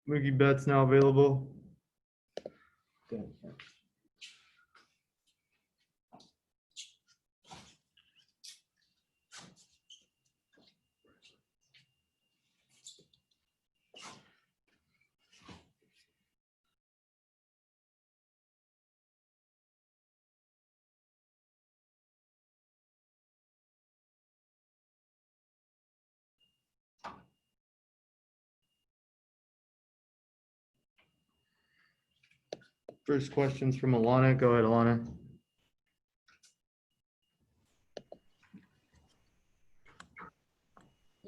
Mookie Betts now available. First questions from Alana. Go ahead, Alana.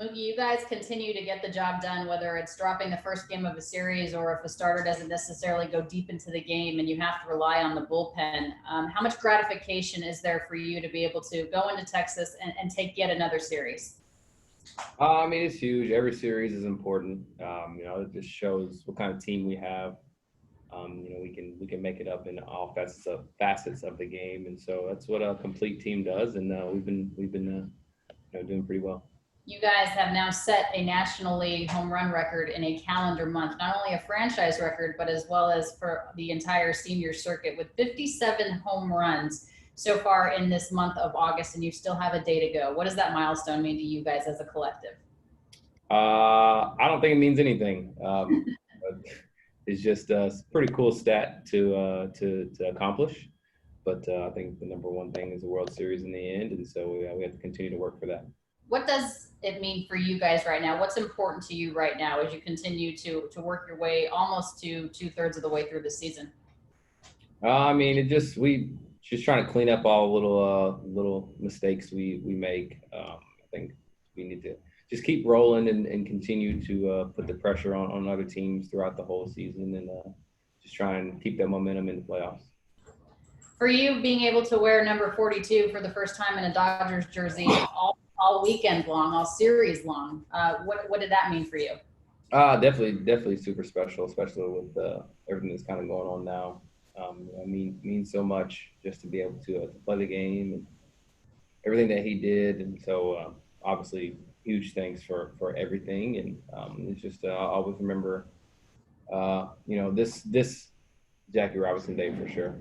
Mookie, you guys continue to get the job done, whether it's dropping the first game of a series or if a starter doesn't necessarily go deep into the game and you have to rely on the bullpen. How much gratification is there for you to be able to go into Texas and take yet another series? I mean, it's huge. Every series is important. It just shows what kind of team we have. We can make it up in all facets of the game, and so that's what a complete team does. And we've been doing pretty well. You guys have now set a National League home run record in a calendar month, not only a franchise record, but as well as for the entire senior circuit with 57 home runs so far in this month of August, and you still have a day to go. What does that milestone mean to you guys as a collective? I don't think it means anything. It's just a pretty cool stat to accomplish. But I think the number one thing is the World Series in the end, and so we have to continue to work for that. What does it mean for you guys right now? What's important to you right now as you continue to work your way almost to 2/3 of the way through the season? We just trying to clean up all little mistakes we make. I think we need to just keep rolling and continue to put the pressure on other teams throughout the whole season, and just try and keep that momentum in the playoffs. For you, being able to wear number 42 for the first time in a Dodgers jersey all weekend long, all series long, what did that mean for you? Definitely super special, especially with everything that's kind of going on now. Means so much just to be able to play the game and everything that he did, and so obviously huge thanks for everything, and it's just I always remember this Jackie Robinson day for sure.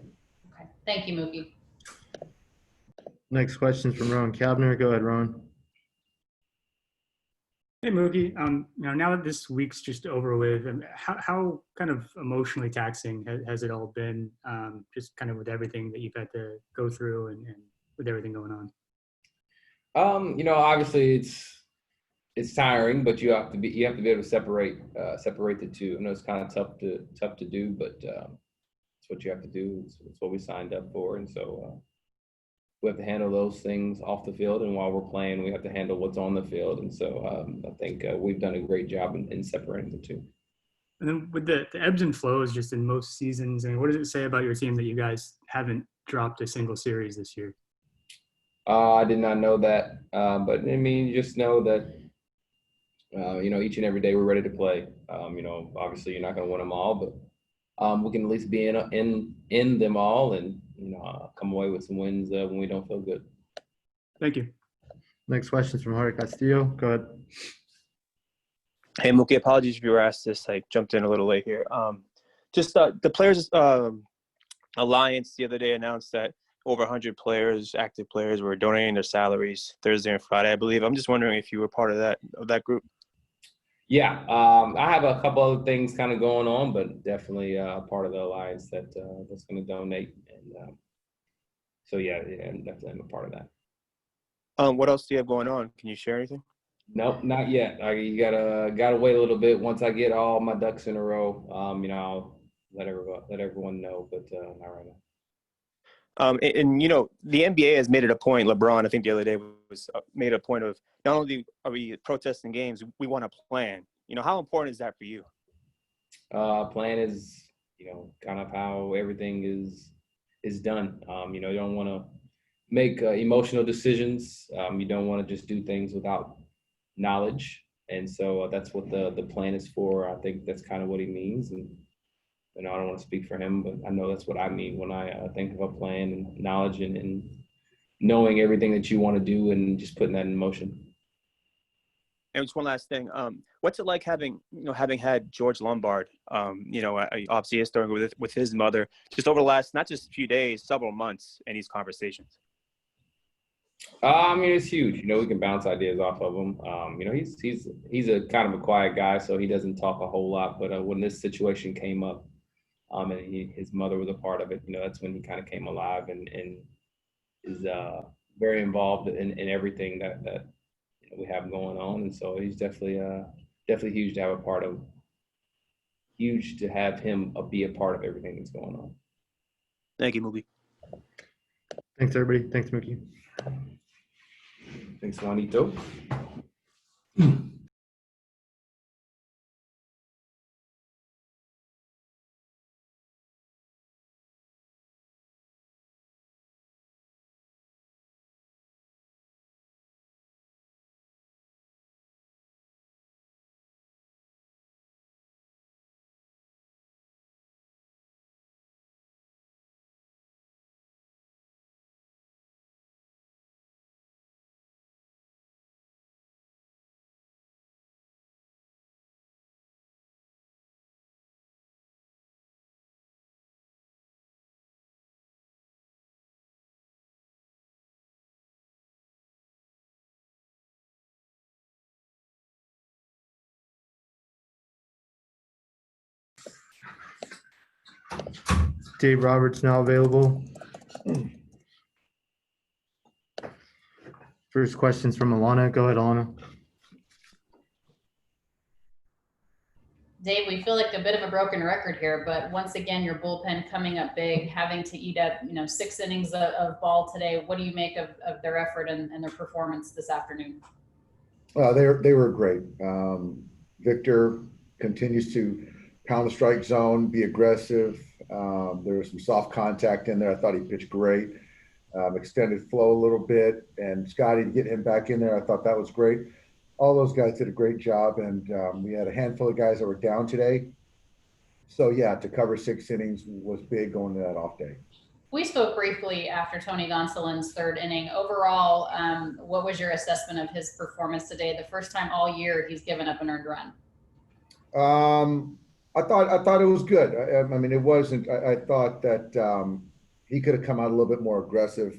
Okay, thank you, Mookie. Next question is from Rowan Kabner. Go ahead, Rowan. Hey, Mookie. Now that this week's just over with, how kind of emotionally taxing has it all been? Just kind of with everything that you've had to go through and with everything going on. Obviously it's tiring, but you have to be able to separate the two. I know it's kind of tough to do, but it's what you have to do. It's what we signed up for, and so we have to handle those things off the field, and while we're playing, we have to handle what's on the field. And so I think we've done a great job in separating the two. And then with the ebbs and flows just in most seasons, what does it say about your team that you guys haven't dropped a single series this year? I did not know that, but you just know that each and every day we're ready to play. Obviously you're not going to win them all, but we can at least be in them all, and come away with some wins when we don't feel good. Thank you. Next question is from Jorge Castillo. Go ahead. Hey, Mookie, apologies if you were asked this. I jumped in a little late here. Just the Players Alliance the other day announced that over 100 players, active players, were donating their salaries Thursday and Friday, I believe. I'm just wondering if you were part of that group. Yeah, I have a couple other things kind of going on, but definitely part of the alliance that's going to donate, and so yeah, definitely I'm a part of that. What else do you have going on? Can you share anything? Nope, not yet. You gotta wait a little bit. Once I get all my ducks in a row, I'll let everyone know, but not right now. The NBA has made it a point. LeBron, I think the other day, was made a point of not only are we protesting games, we want a plan. How important is that for you? Plan is, kind of how everything is done. You don't want to make emotional decisions. You don't want to just do things without knowledge, and so that's what the plan is for. I think that's kind of what he means, and I don't want to speak for him, but I know that's what I mean when I think of a plan and knowledge and knowing everything that you want to do and just putting that in motion. And just one last thing. What's it like having had George Lombard, obviously historically with his mother, just over the last, not just a few days, several months in these conversations? I mean, it's huge. We can bounce ideas off of him. He's a kind of a quiet guy, so he doesn't talk a whole lot. But when this situation came up, and his mother was a part of it, that's when he kind of came alive and is very involved in everything that we have going on. And so he's definitely huge to have huge to have him be a part of everything that's going on. Thank you, Mookie. Thanks, everybody. Thanks, Mookie. Thanks, Juanito. Dave Roberts now available. First questions from Alana. Go ahead, Alana. Dave, we feel like a bit of a broken record here, but once again, your bullpen coming up big, having to eat up, 6 innings of ball today. What do you make of their effort and their performance this afternoon? They were great. Victor continues to pound the strike zone, be aggressive. There was some soft contact in there. I thought he pitched great. Extended flow a little bit, and Scotty, to get him back in there, I thought that was great. All those guys did a great job, and we had a handful of guys that were down today. So, yeah, to cover 6 innings was big going to that off day. We spoke briefly after Tony Gonsolin's 3rd inning. Overall, what was your assessment of his performance today? The first time all year he's given up an earned run. I thought it was good. I mean, it wasn't. I thought that he could have come out a little bit more aggressive.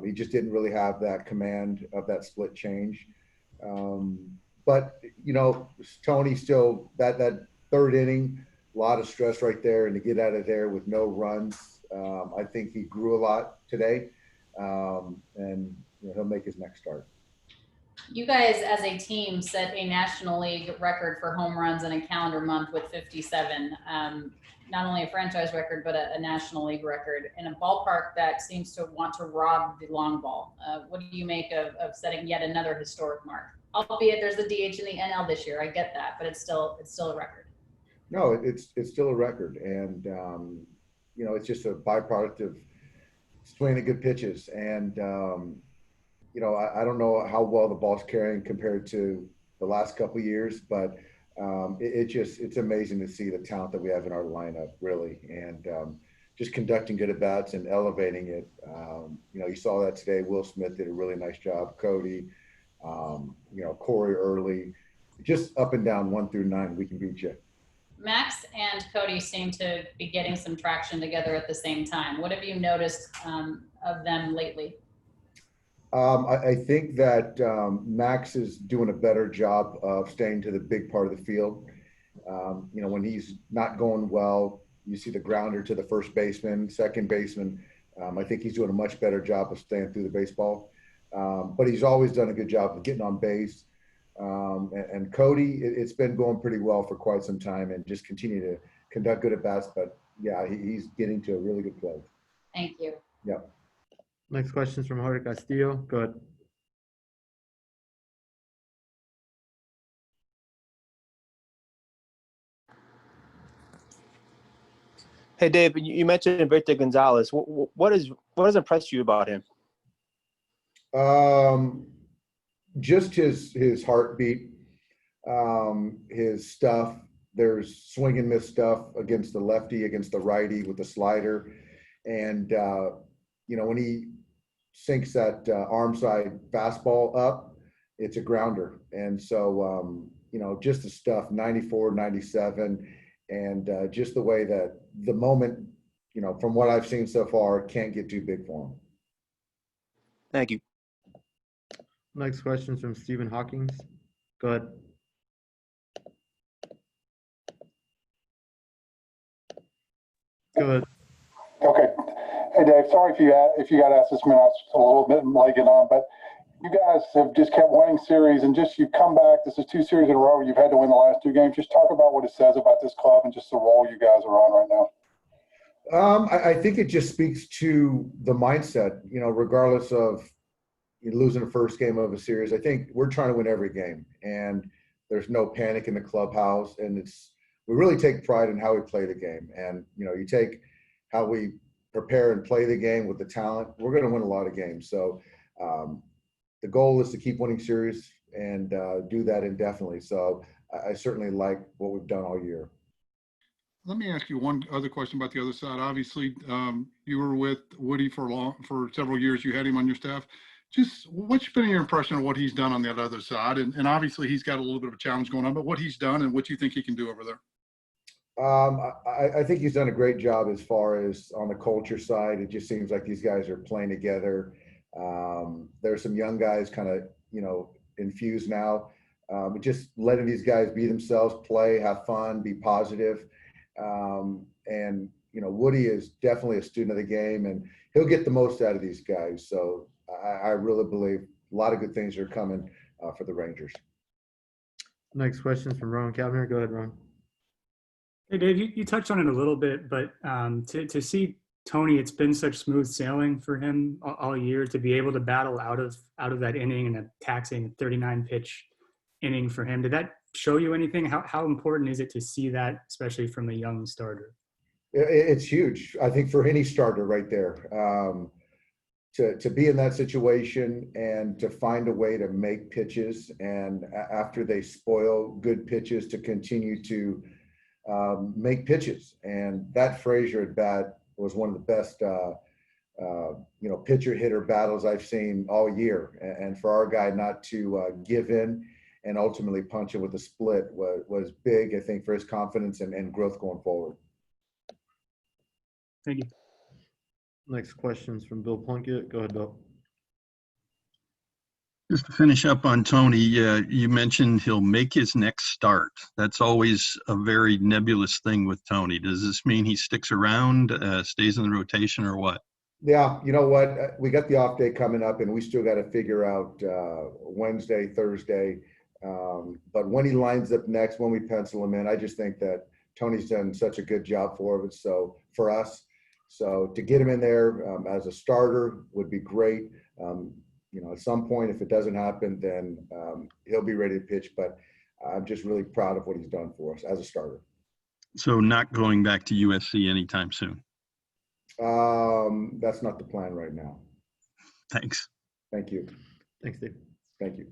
He just didn't really have that command of that split change. But Tony still that 3rd inning, a lot of stress right there, and to get out of there with no runs, I think he grew a lot today, and he'll make his next start. You guys as a team set a National League record for home runs in a calendar month with 57. Not only a franchise record, but a National League record in a ballpark that seems to want to rob the long ball. What do you make of setting yet another historic mark? Albeit there's the DH in the NL this year. I get that, but it's still a record. No, it's still a record. And, it's just a byproduct of swinging good pitches. And, I don't know how well the ball's carrying compared to the last couple of years, but it's amazing to see the talent that we have in our lineup, really. And just conducting good at-bats and elevating it. You saw that today. Will Smith did a really nice job. Cody, Corey early. Just up and down 1 through 9, we can beat you. Max and Cody seem to be getting some traction together at the same time. What have you noticed of them lately? I think that Max is doing a better job of staying to the big part of the field. When he's not going well, you see the grounder to the first baseman, second baseman. I think he's doing a much better job of staying through the baseball. But he's always done a good job of getting on base. And Cody, it's been going pretty well for quite some time, and just continue to conduct good at-bats. But, yeah, he's getting to a really good place. Thank you. Yep. Next question is from Jorge Castillo. Go ahead. Hey, Dave, you mentioned Victor Gonzalez. What has impressed you about him? Just his heartbeat, his stuff. There's swing and miss stuff against the lefty, against the righty with the slider. And, when he sinks that arm side fastball up, it's a grounder. And so, just the stuff, 94, 97, and just the way that the moment, from what I've seen so far, can't get too big for him. Thank you. Next question is from Stephen Hawkins. Go ahead. Go ahead. Okay. Hey, Dave, sorry if you got asked this, man, I was a little bit late getting on, but you guys have just kept winning series and just you've come back. This is 2 series in a row where you've had to win the last 2 games. Just talk about what it says about this club and just the role you guys are on right now. I think it just speaks to the mindset, regardless of losing the first game of a series. I think we're trying to win every game, and there's no panic in the clubhouse. And we really take pride in how we play the game. And, you take how we prepare and play the game with the talent, we're going to win a lot of games. So the goal is to keep winning series and do that indefinitely. So I certainly like what we've done all year. Let me ask you one other question about the other side. Obviously, you were with Woody for several years. You had him on your staff. Just what's been your impression of what he's done on that other side? And obviously, he's got a little bit of a challenge going on, but what he's done and what you think he can do over there? I think he's done a great job as far as on the culture side. It just seems like these guys are playing together. There's some young guys kind of, infused now. But just letting these guys be themselves, play, have fun, be positive. And, Woody is definitely a student of the game, and he'll get the most out of these guys. So I really believe a lot of good things are coming for the Rangers. Next question is from Ron Kavner. Go ahead, Ron. Hey, Dave, you touched on it a little bit, but to see Tony, it's been such smooth sailing for him all year to be able to battle out of that inning and a taxing 39 pitch inning for him. Did that show you anything? How important is it to see that, especially from a young starter? It's huge, I think, for any starter right there. To be in that situation and to find a way to make pitches, and after they spoil good pitches, to continue to make pitches. And that Frazier at bat was one of the best, pitcher hitter battles I've seen all year. And for our guy not to give in and ultimately punch it with a split was big, I think, for his confidence and growth going forward. Thank you. Next question is from Bill Plunkett. Go ahead, Bill. Just to finish up on Tony, you mentioned he'll make his next start. That's always a very nebulous thing with Tony. Does this mean he sticks around, stays in the rotation, or what? Yeah, you know what? We got the off day coming up, and we still got to figure out Wednesday, Thursday. But when he lines up next, when we pencil him in, I just think that Tony's done such a good job for us. So to get him in there as a starter would be great. At some point, if it doesn't happen, then he'll be ready to pitch. But I'm just really proud of what he's done for us as a starter. So not going back to USC anytime soon? That's not the plan right now. Thanks. Thank you. Thanks, Dave. Thank you.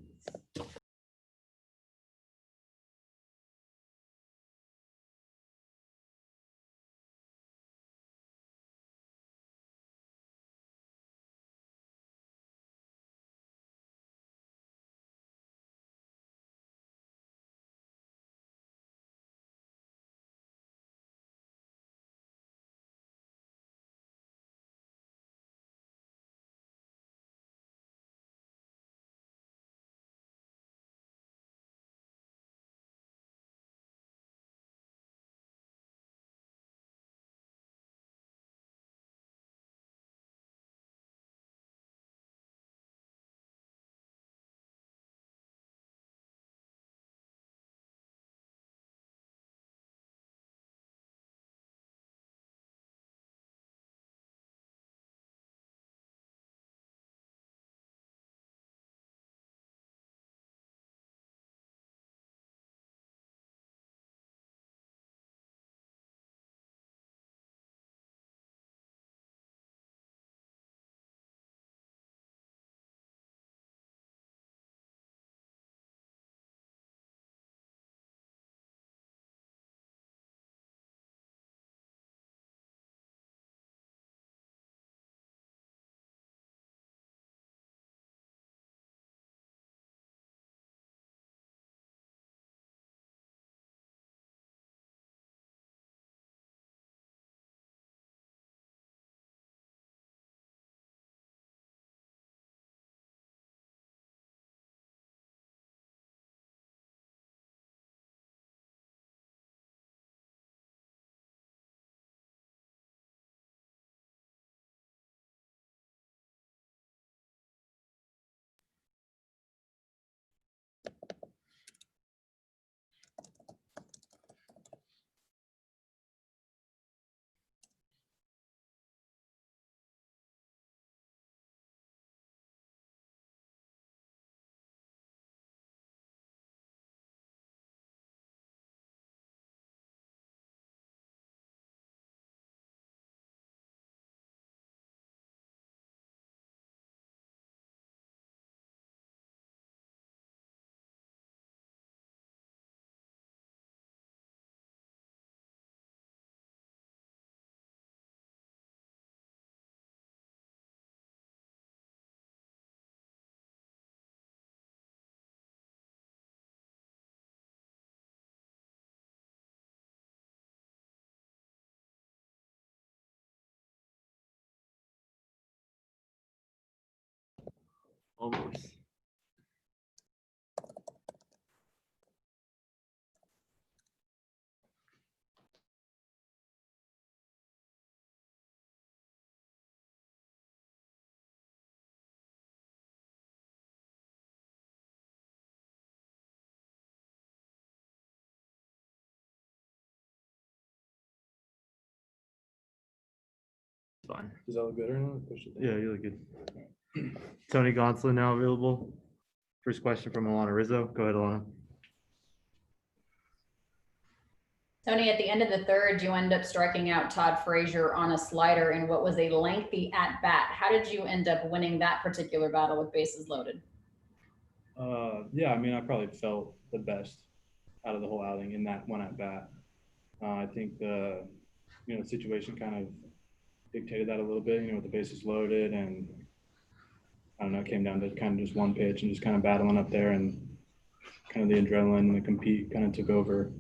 Almost. Fine. Does that look good or not? Push it down. Yeah, you look good. Tony Gonsolin now available. First question from Alana Rizzo. Go ahead, Alana. Tony, at the end of the third, you end up striking out Todd Frazier on a slider in what was a lengthy at bat. How did you end up winning that particular battle with bases loaded? Yeah, I mean, I probably felt the best out of the whole outing in that one at bat. I think the situation kind of dictated that a little bit, with the bases loaded, and I don't know, it came down to kind of just one pitch and just kind of battling up there, and kind of the adrenaline and the compete kind of took over.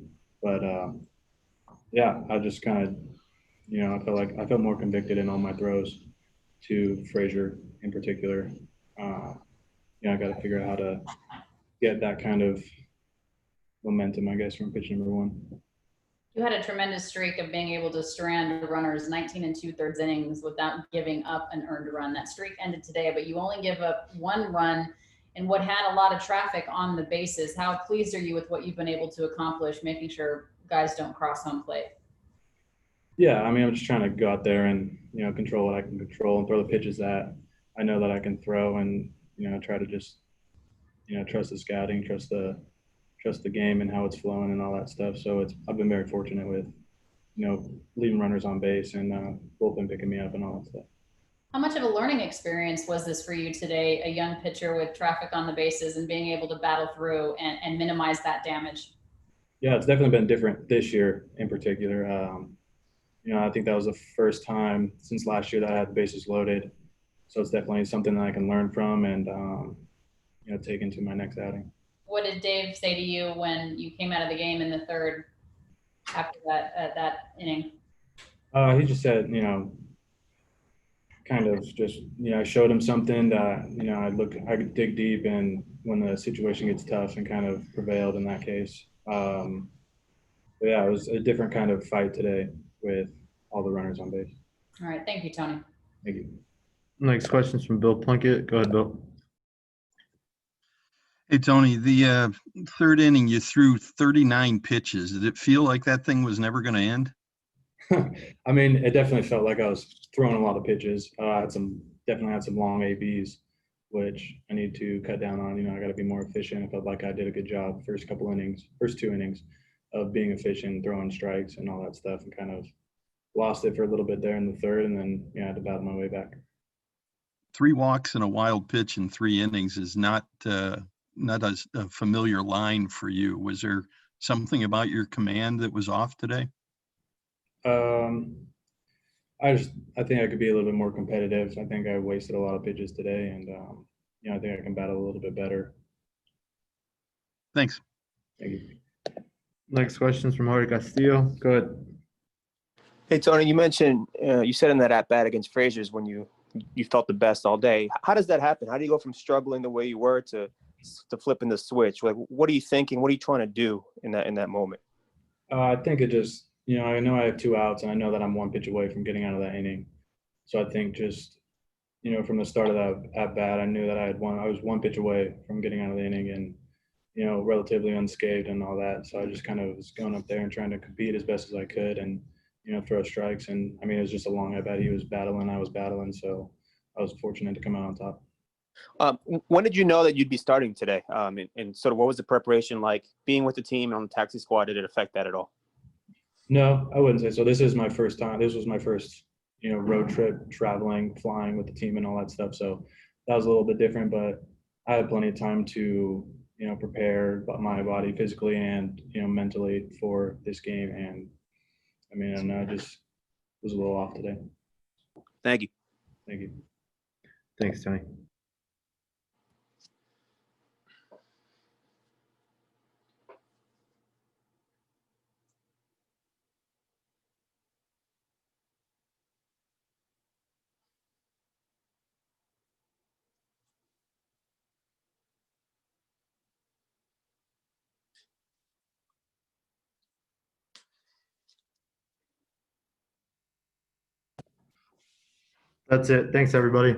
But yeah, I just kind of, I felt more convicted in all my throws to Frazier in particular. I got to figure out how to get that kind of momentum, I guess, from pitch number one. You had a tremendous streak of being able to strand runners 19 2/3 innings without giving up an earned run. That streak ended today, but you only give up one run in what had a lot of traffic on the bases. How pleased are you with what you've been able to accomplish, making sure guys don't cross home plate? Yeah, I mean, I'm just trying to go out there and, control what I can control and throw the pitches that I know that I can throw, and, try to just, trust the scouting, trust the game and how it's flowing and all that stuff. So I've been very fortunate with, leaving runners on base and bullpen picking me up and all that stuff. How much of a learning experience was this for you today, a young pitcher with traffic on the bases and being able to battle through and minimize that damage? Yeah, it's definitely been different this year in particular. I think that was the first time since last year that I had the bases loaded. So it's definitely something that I can learn from and, take into my next outing. What did Dave say to you when you came out of the game in the third after that inning? He just said, kind of just, I showed him something that, I could dig deep, and when the situation gets tough, and kind of prevailed in that case. But yeah, it was a different kind of fight today with all the runners on base. All right. Thank you, Tony. Thank you. Next question's from Bill Plunkett. Go ahead, Bill. Hey, Tony, the third inning, you threw 39 pitches. Did it feel like that thing was never going to end? I mean, it definitely felt like I was throwing a lot of pitches. Definitely had some long ABs, which I need to cut down on. I got to be more efficient. I felt like I did a good job first two innings of being efficient, throwing strikes and all that stuff, and kind of lost it for a little bit there in the third, and then I had to battle my way back. 3 walks and a wild pitch in 3 innings is not a familiar line for you. Was there something about your command that was off today? I think I could be a little bit more competitive. I think I wasted a lot of pitches today, and I think I can battle a little bit better. Thanks. Thank you. Next question's from Jorge Castillo. Go ahead. Hey, Tony, you mentioned, you said in that at-bat against Frazier's when you felt the best all day. How does that happen? How do you go from struggling the way you were to flipping the switch? Like, what are you thinking? What are you trying to do in that moment? I think it just, I know I have 2 outs, and I know that I'm 1 pitch away from getting out of that inning. So I think just, from the start of that at-bat, I knew that I was 1 pitch away from getting out of the inning, and, relatively unscathed and all that. So I just kind of was going up there and trying to compete as best as I could and, throw strikes. And I mean, it was just a long at-bat. He was battling, I was battling. So I was fortunate to come out on top. When did you know that you'd be starting today? And sort of what was the preparation like? Being with the team on the taxi squad, did it affect that at all? No, I wouldn't say so. This is my first time. This was my first, road trip, traveling, flying with the team and all that stuff. So that was a little bit different, but I had plenty of time to, prepare my body physically and, mentally for this game. And I mean, I just was a little off today. Thank you. Thank you. Thanks, Tony. That's it. Thanks, everybody.